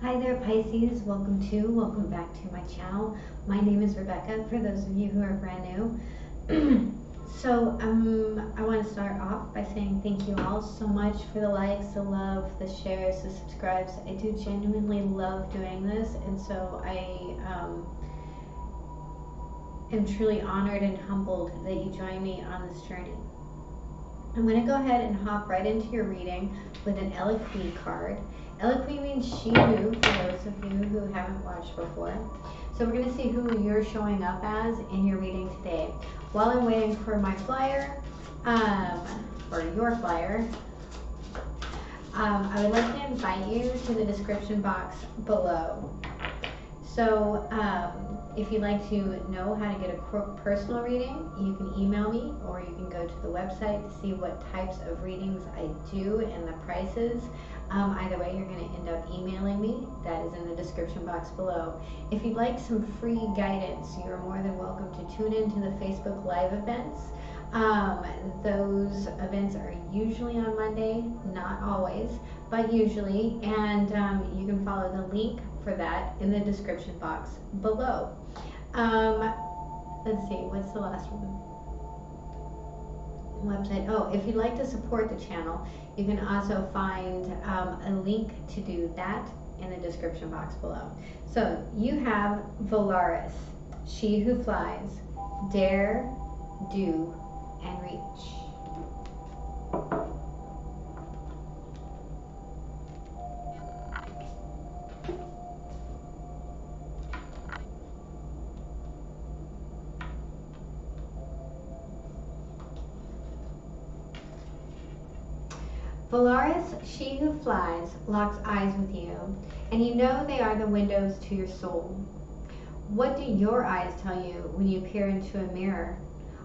Hi there, Pisces. Welcome back to my channel. My name is Rebecca, for those of you who are brand new. I want to start off by saying thank you all so much for the likes, the love, the shares, the subscribes. I do genuinely love doing this, and so I am truly honored and humbled that you join me on this journey. I'm going to go ahead and hop right into your reading with an Eloquy card. Eloquy means she, who, for those of you who haven't watched before. So we're going to see who you're showing up as in your reading today. While I'm waiting for my flyer, or your flyer, I would like to invite you to the description box below. So if you'd like to know how to get a personal reading, you can email me, or you can go to the website to see what types of readings I do and the prices. Either way, you're going to end up emailing me. That is in the description box below. If you'd like some free guidance, you're more than welcome to tune into the Facebook Live events. Those events are usually on Monday, not always, but usually, and you can follow the link for that in the description box below. Let's see, what's the last one? Website. Oh, if you'd like to support the channel, you can also find a link to do that in the description box below. So you have Volaris, she who flies, dare, do, and reach. Volaris, she who flies, locks eyes with you, and you know they are the windows to your soul. What do your eyes tell you when you peer into a mirror?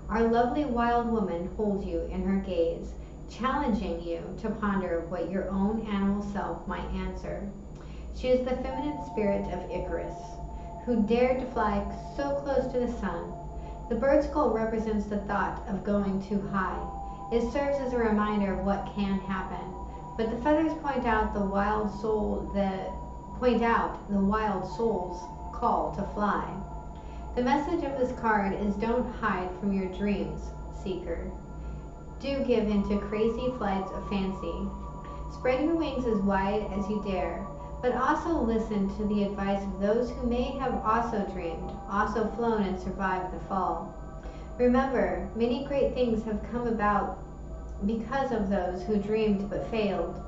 Our lovely wild woman holds you in her gaze, challenging you to ponder what your own animal self might answer. She is the feminine spirit of Icarus, who dared to fly so close to the sun. The bird's skull represents the thought of going too high. It serves as a reminder of what can happen, but the feathers point out the wild soul's call to fly. The message of this card is don't hide from your dreams, seeker. Do give into crazy flights of fancy. Spread your wings as wide as you dare, but also listen to the advice of those who may have also dreamed, also flown and survived the fall. Remember, many great things have come about because of those who dreamed but failed.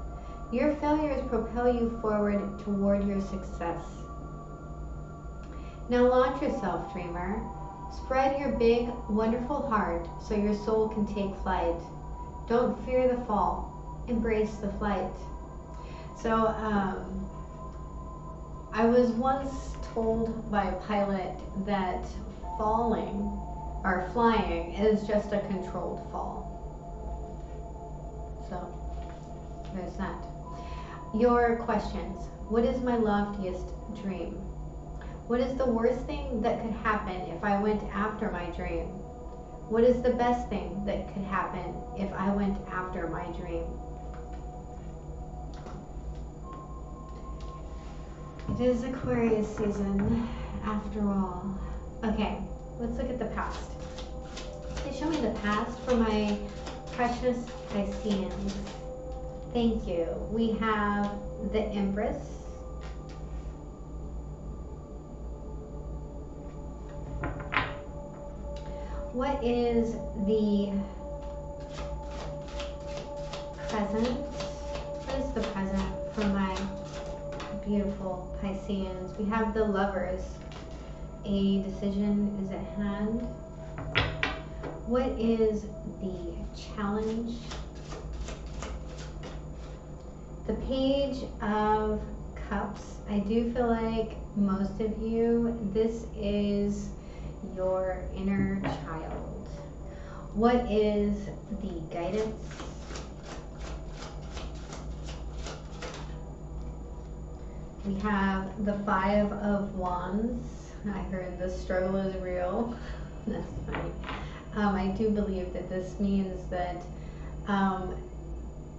Your failures propel you forward toward your success. Now launch yourself, dreamer. Spread your big, wonderful heart so your soul can take flight. Don't fear the fall. Embrace the flight. So, I was once told by a pilot that falling or flying is just a controlled fall. So there's that. Your questions. What is my loftiest dream? What is the worst thing that could happen if I went after my dream? What is the best thing that could happen if I went after my dream? It is Aquarius season, after all. Okay, let's look at the past. Please show me the past for my precious Pisceans. Thank you. We have the Empress. What is the present? What is the present for my beautiful Pisceans? We have the Lovers. A decision is at hand. What is the challenge? The Page of Cups. I do feel like most of you, this is your inner child. What is the guidance? We have the Five of Wands. I heard the struggle is real. That's funny. I do believe that this means that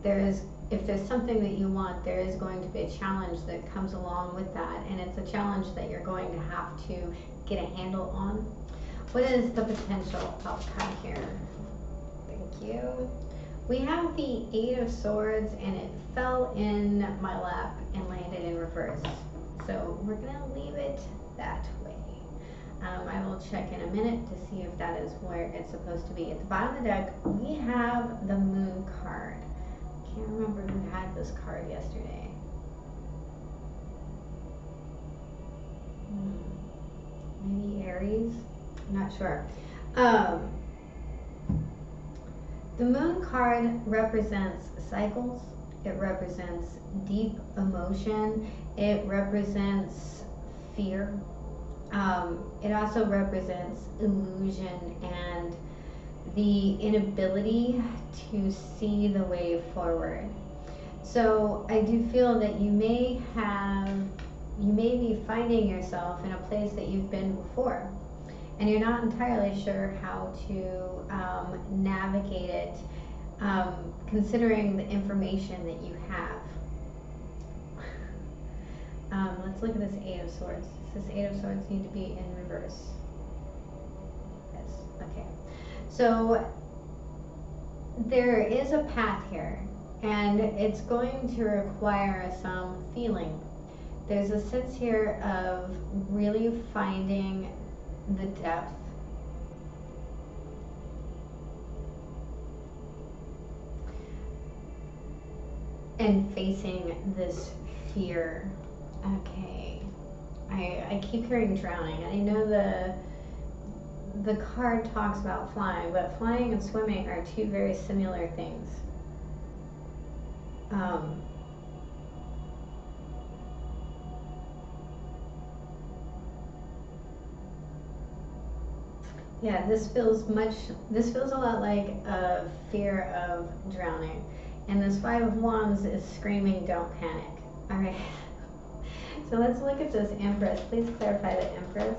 there is if there's something that you want, there is going to be a challenge that comes along with that, and it's a challenge that you're going to have to get a handle on. What is the potential outcome here? Thank you. We have the Eight of Swords, and it fell in my lap and landed in reverse. So we're gonna leave it that way. I will check in a minute to see if that is where it's supposed to be. At the bottom of the deck, we have the Moon card. Can't remember who had this card yesterday. Maybe Aries? I'm not sure. The Moon card represents cycles. It represents deep emotion. It represents fear. It also represents illusion and the inability to see the way forward. So I do feel that you may be finding yourself in a place that you've been before, and you're not entirely sure how to navigate it, considering the information that you have. Let's look at this Eight of Swords. Does this Eight of Swords need to be in reverse? Yes. Okay. So there is a path here, and it's going to require some feeling. There's a sense here of really finding the depth and facing this fear. Okay, I keep hearing drowning. I know the card talks about flying, but flying and swimming are two very similar things. Yeah, this feels a lot like a fear of drowning. And this Five of Wands is screaming, don't panic. All right. So let's look at this Empress. Please clarify the Empress.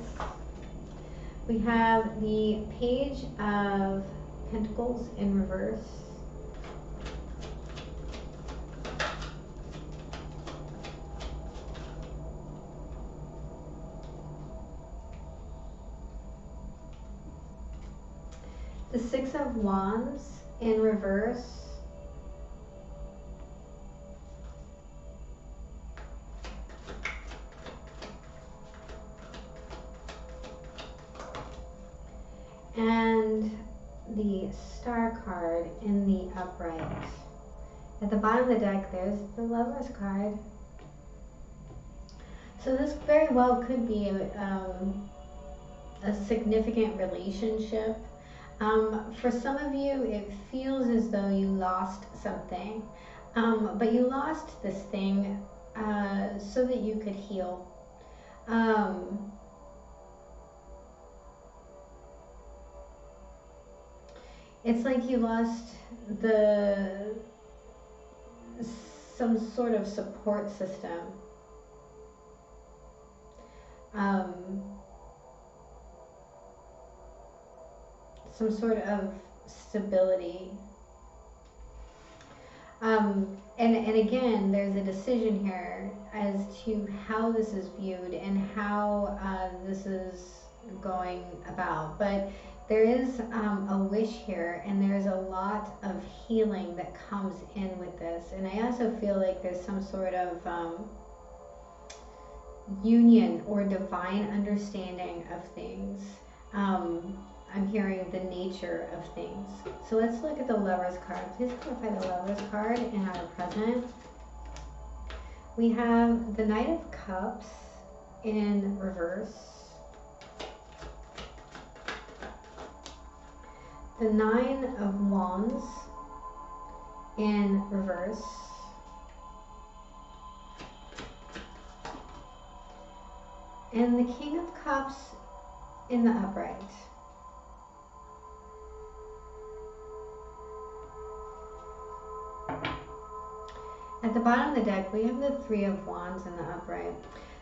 We have the Page of Pentacles in reverse. The Six of Wands in reverse. And the Star card in the upright. At the bottom of the deck, there's the Lover's card. So this very well could be a significant relationship. For some of you, it feels as though you lost something, but you lost this thing so that you could heal. It's like you lost some sort of support system. Some sort of stability. And again, there's a decision here as to how this is viewed and how this is going about. But there is a wish here, and there's a lot of healing that comes in with this. And I also feel like there's some sort of union or divine understanding of things. I'm hearing the nature of things. So let's look at the Lover's card. Please clarify the Lover's card in our present. We have the Knight of Cups in reverse. The Nine of Wands in reverse. And the King of Cups in the upright. At the bottom of the deck, we have the Three of Wands in the upright.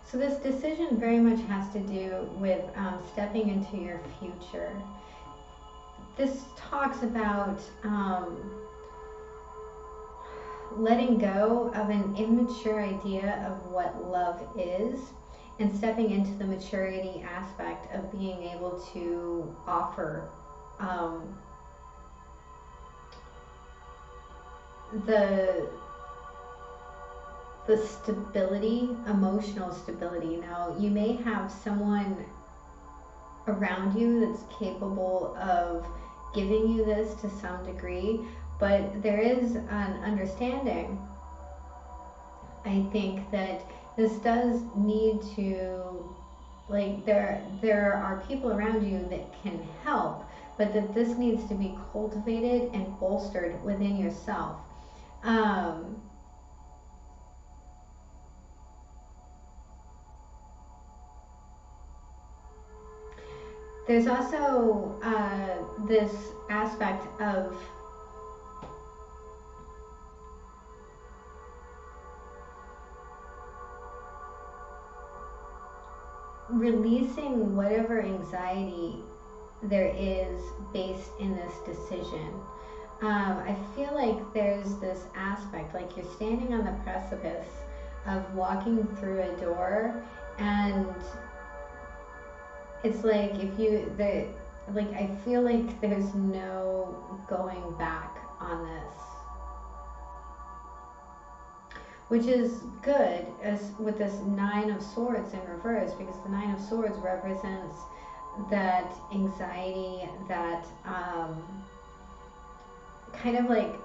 So this decision very much has to do with stepping into your future. This talks about letting go of an immature idea of what love is and stepping into the maturity aspect of being able to offer the stability, emotional stability. Now, you may have someone around you that's capable of giving you this to some degree, but there is an understanding, I think, that this does need to, like, there are people around you that can help, but that this needs to be cultivated and bolstered within yourself. There's also this aspect of releasing whatever anxiety there is based in this decision. I feel like there's this aspect, like you're standing on the precipice of walking through a door, and it's like I feel like there's no going back on this, which is good as with this Nine of Swords in reverse, because the Nine of Swords represents that anxiety, that kind of like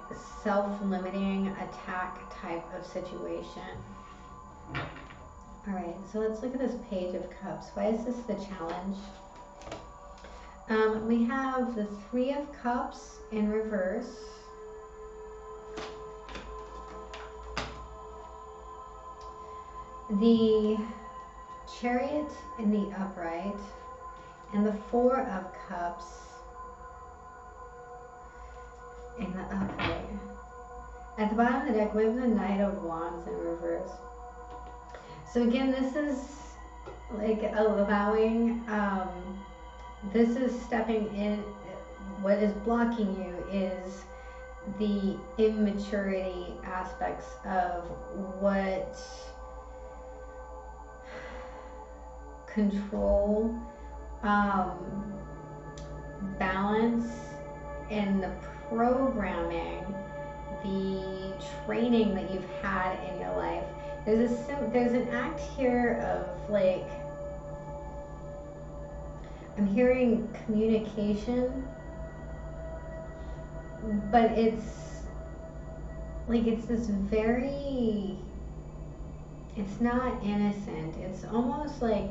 self-limiting attack type of situation. All right, so let's look at this Page of Cups. Why is this the challenge? We have the Three of Cups in reverse. The Chariot in the upright, and the Four of Cups in the upright. At the bottom of the deck, we have the Knight of Wands in reverse. So again, this is like allowing, this is stepping in. What is blocking you is the immaturity aspects of what control, balance, and the programming, the training that you've had in your life. There's an act here of, like, I'm hearing communication, but it's like it's this very, it's not innocent. It's almost like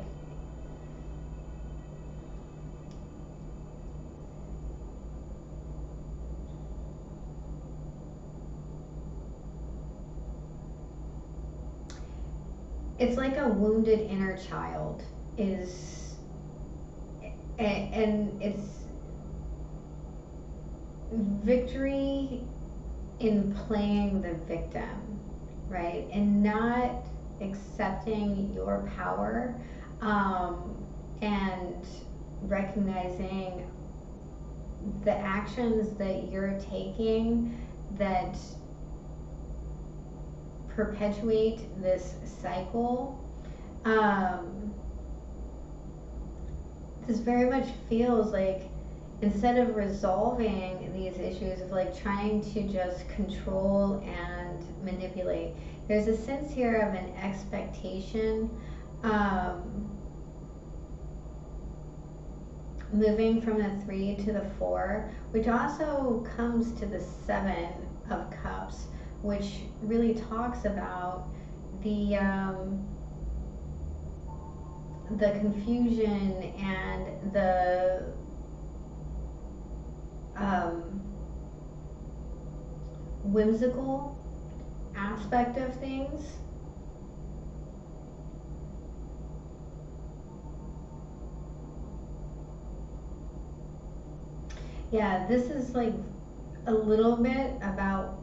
it's like a wounded inner child is, and it's victory in playing the victim, right? And not accepting your power, and recognizing the actions that you're taking that perpetuate this cycle. This very much feels like, instead of resolving these issues of like trying to just control and manipulate, there's a sense here of an expectation, moving from the 3 to the 4, which also comes to the 7 of Cups, which really talks about the confusion and the whimsical aspect of things. Yeah, this is like a little bit about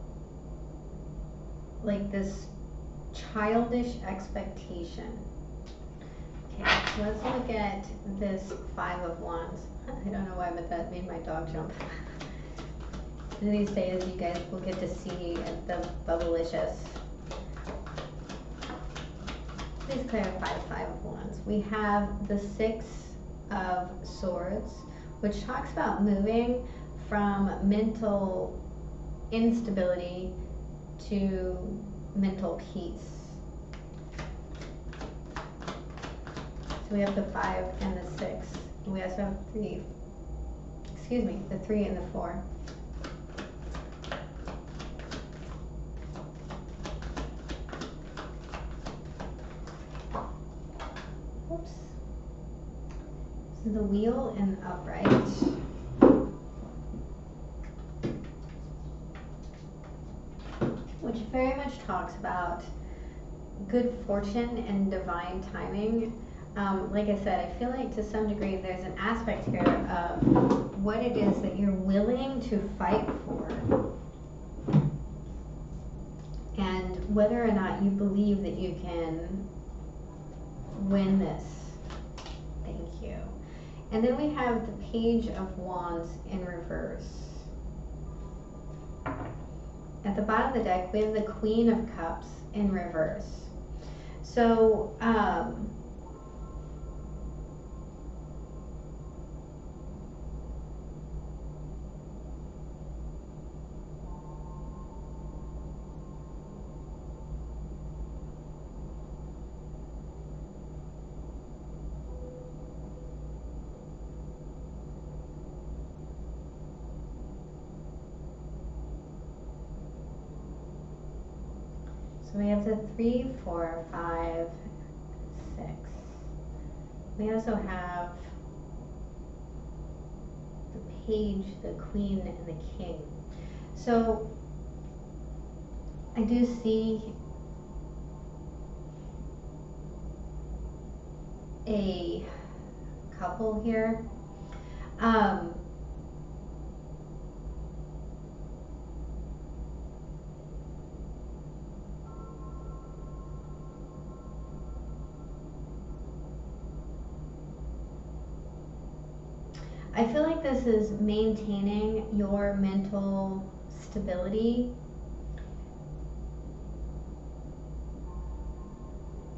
like this childish expectation. Okay, so let's look at this 5 of Wands. I don't know why, but that made my dog jump. of these days you guys will get to see the Bubblicious. Please clarify the Five of Wands. We have the Six of Swords, which talks about moving from mental instability to mental peace. So we have the 5 and the 6. We also have the 3 and the 4. Oops. This is the Wheel and Upright. Which very much talks about good fortune and divine timing. Like I said, I feel like to some degree there's an aspect here of what it is that you're willing to fight for and whether or not you believe that you can win this. Thank you. And then we have the Page of Wands in reverse. At the bottom of the deck, we have the Queen of Cups in reverse. So, so we have the 3, 4, 5, 6. We also have the Page, the Queen, and the King. So I do see a couple here. I feel like this is maintaining your mental stability,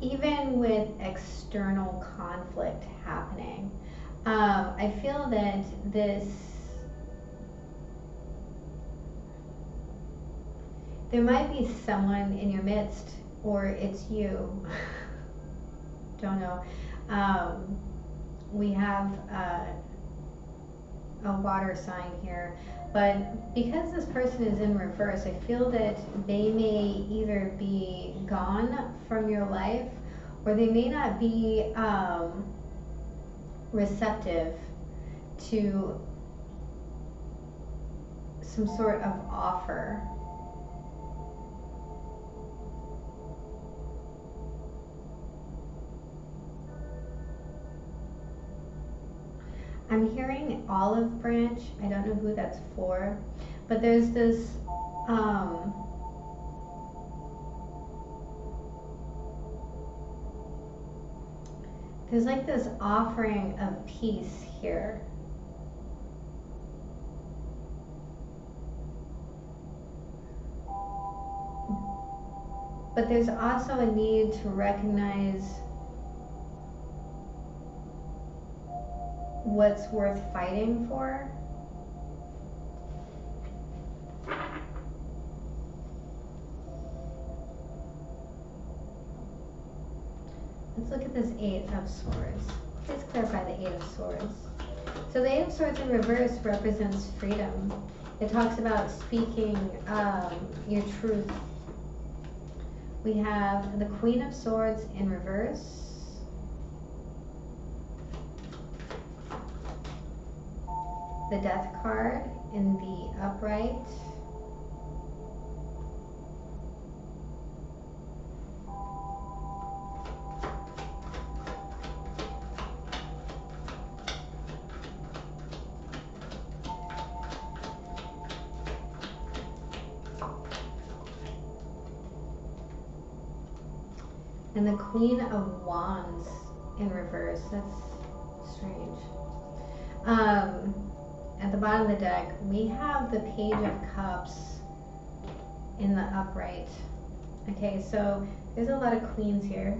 even with external conflict happening. I feel that there might be someone in your midst, or it's you. Don't know. We have a water sign here, but because this person is in reverse, I feel that they may either be gone from your life, or they may not be receptive to some sort of offer. I'm hearing olive branch. I don't know who that's for, but there's this there's like this offering of peace here. But there's also a need to recognize what's worth fighting for. Let's look at this 8 of Swords. Let's clarify the 8 of Swords. So the 8 of Swords in reverse represents freedom. It talks about speaking your truth. We have the Queen of Swords in reverse. The Death card in the upright. And the Queen of Wands in reverse. That's strange. at the bottom of the deck, we have the Page of Cups in the upright. Okay, so there's a lot of queens here.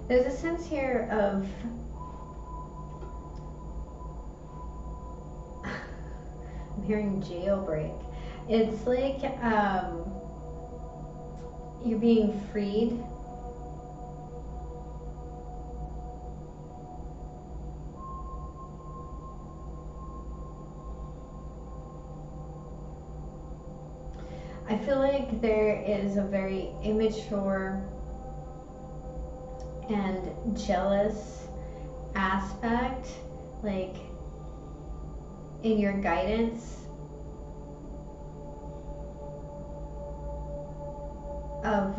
There's a sense here of I'm hearing jailbreak. It's like you're being freed. I feel like there is a very immature and jealous aspect, like in your guidance of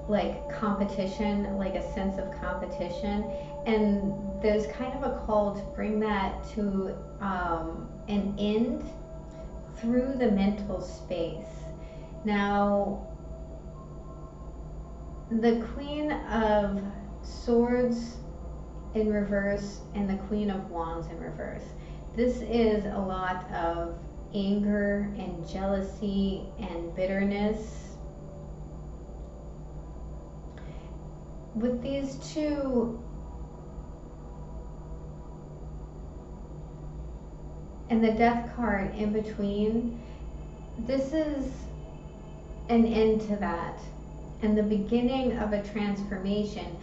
like competition, like a sense of competition, and there's kind of a call to bring that to an end through the mental space. Now, the Queen of Swords in reverse and the Queen of Wands in reverse. This is a lot of anger and jealousy and bitterness. With these two, and the Death card in between, this is an end to that and the beginning of a transformation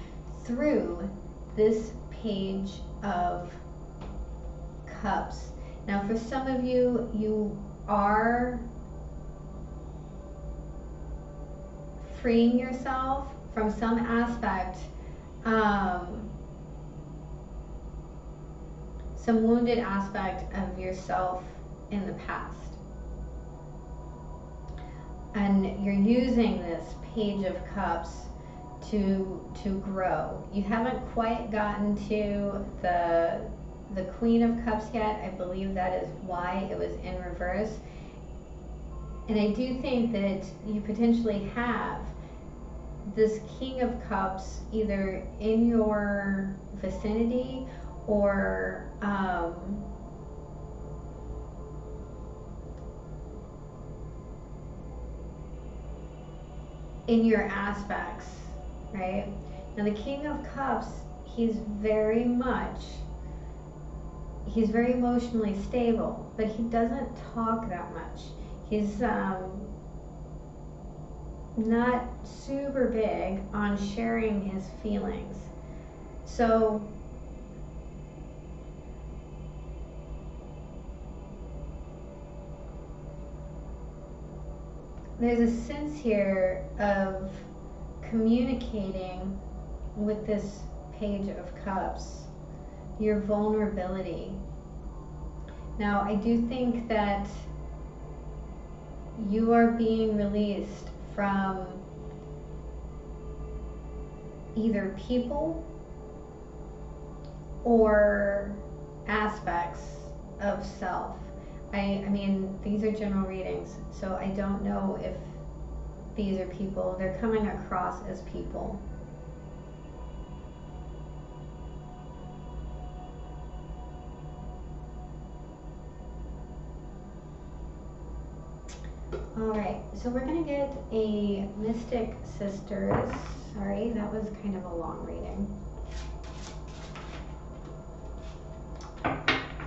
through this Page of Cups. Now, for some of you, you are freeing yourself from some aspect, some wounded aspect of yourself in the past. And you're using this Page of Cups to grow. You haven't quite gotten to the Queen of Cups yet. I believe that is why it was in reverse. And I do think that you potentially have this King of Cups either in your vicinity or in your aspects, right? Now the King of Cups, he's very emotionally stable, but he doesn't talk that much. He's not super big on sharing his feelings. So there's a sense here of communicating with this Page of Cups, your vulnerability. Now, I do think that you are being released from either people or aspects of self. I mean, these are general readings, so I don't know if these are people. They're coming across as people. All right, so we're going to get a Mystic Sisters. Sorry, that was kind of a long reading.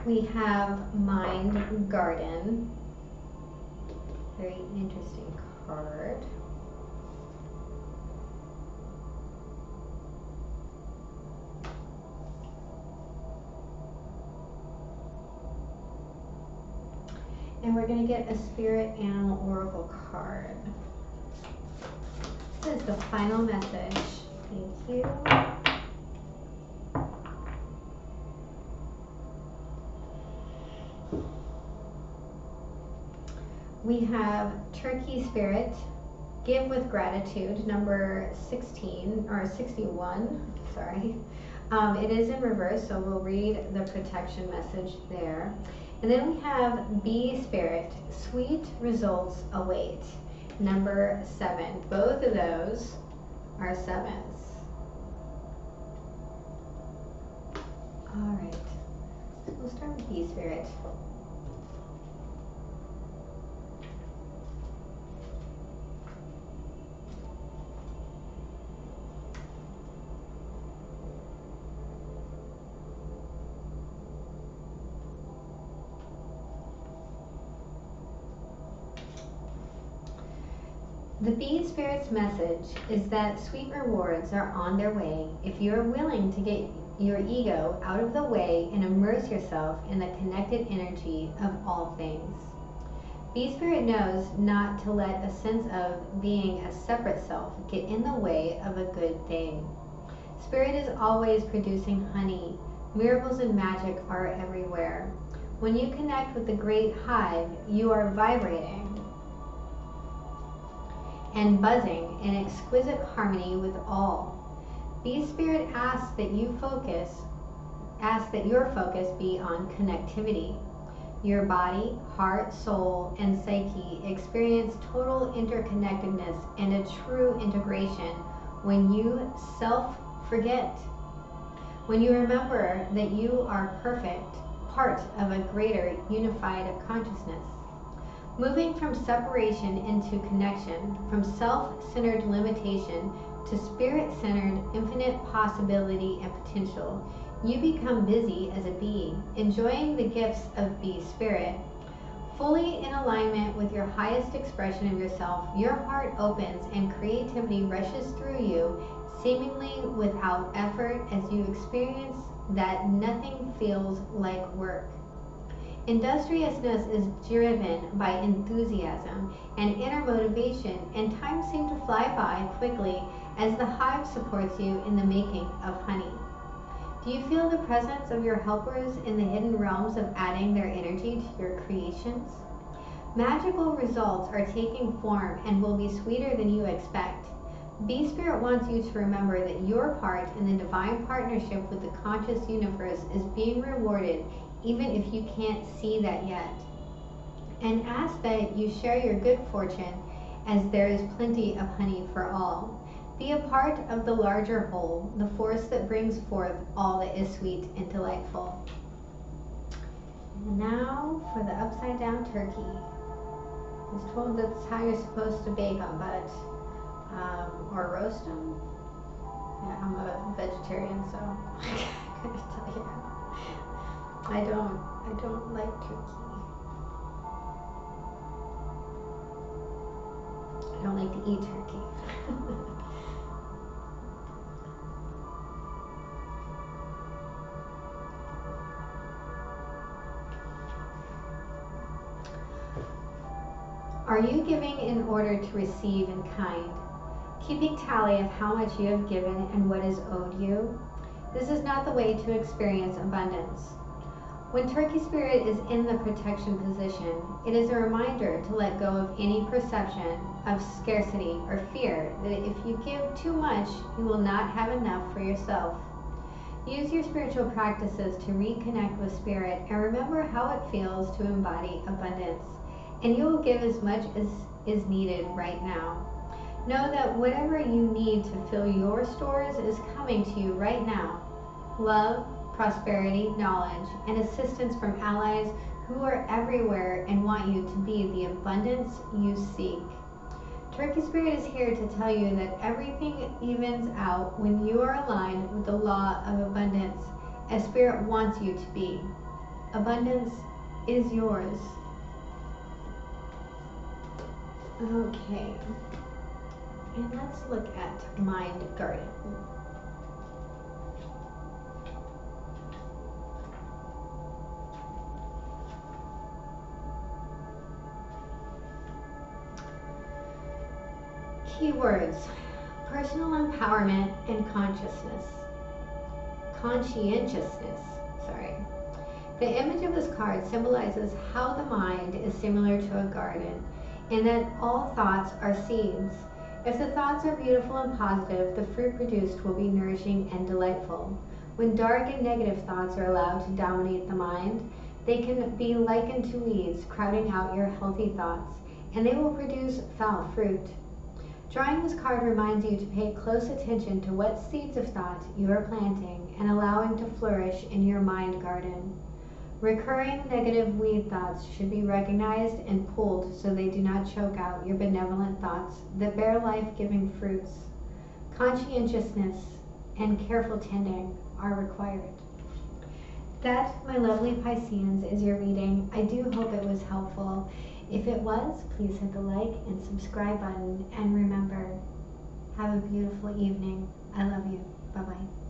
We have Mind Garden. Very interesting card. And we're going to get a Spirit Animal Oracle card. This is the final message. Thank you. We have Turkey Spirit, give with gratitude, number 16 or 61, sorry. It is in reverse, so we'll read the protection message there. And then we have Bee Spirit, sweet results await, number 7. Both of those are 7s. All right, so we'll start with Bee Spirit. The Bee Spirit's message is that sweet rewards are on their way if you are willing to get your ego out of the way and immerse yourself in the connected energy of all things. Bee Spirit knows not to let a sense of being a separate self get in the way of a good thing. Spirit is always producing honey. Miracles and magic are everywhere. When you connect with the great hive, you are vibrating and buzzing in exquisite harmony with all. Bee Spirit asks that your focus be on connectivity. Your body, heart, soul, and psyche experience total interconnectedness and a true integration when you self-forget. When you remember that you are perfect, part of a greater unified consciousness. Moving from separation into connection, from self-centered limitation to spirit-centered infinite possibility and potential, you become busy as a bee, enjoying the gifts of Bee Spirit. Fully in alignment with your highest expression of yourself, your heart opens and creativity rushes through you, seemingly without effort, as you experience that nothing feels like work. Industriousness is driven by enthusiasm and inner motivation, and time seems to fly by quickly as the hive supports you in the making of honey. Do you feel the presence of your helpers in the hidden realms of adding their energy to your creations? Magical results are taking form and will be sweeter than you expect. Bee Spirit wants you to remember that your part in the divine partnership with the conscious universe is being rewarded, even if you can't see that yet. And ask that you share your good fortune, as there is plenty of honey for all. Be a part of the larger whole, the force that brings forth all that is sweet and delightful. And now for the upside down turkey. I was told that's how you're supposed to bake them, but or roast them. Yeah, I'm a vegetarian, so I gotta tell you, I don't like turkey. I don't like to eat turkey. Are you giving in order to receive in kind? Keeping tally of how much you have given and what is owed you? This is not the way to experience abundance. When Turkey Spirit is in the protection position, it is a reminder to let go of any perception of scarcity or fear that if you give too much, you will not have enough for yourself. Use your spiritual practices to reconnect with Spirit and remember how it feels to embody abundance, and you will give as much as is needed right now. Know that whatever you need to fill your stores is coming to you right now. Love, prosperity, knowledge, and assistance from allies who are everywhere and want you to be the abundance you seek. Turkey Spirit is here to tell you that everything evens out when you are aligned with the law of abundance, as Spirit wants you to be. Abundance is yours. Okay. And let's look at Mind Garden. Keywords: personal empowerment and conscientiousness. The image of this card symbolizes how the mind is similar to a garden, in that all thoughts are seeds. If the thoughts are beautiful and positive, the fruit produced will be nourishing and delightful. When dark and negative thoughts are allowed to dominate the mind, they can be likened to weeds crowding out your healthy thoughts, and they will produce foul fruit. Drawing this card reminds you to pay close attention to what seeds of thought you are planting and allowing to flourish in your mind garden. Recurring negative weed thoughts should be recognized and pulled so they do not choke out your benevolent thoughts that bear life-giving fruits. Conscientiousness and careful tending are required. That, my lovely Pisceans, is your reading. I do hope it was helpful. If it was, please hit the like and subscribe button. And remember, have a beautiful evening. I love you. Bye-bye.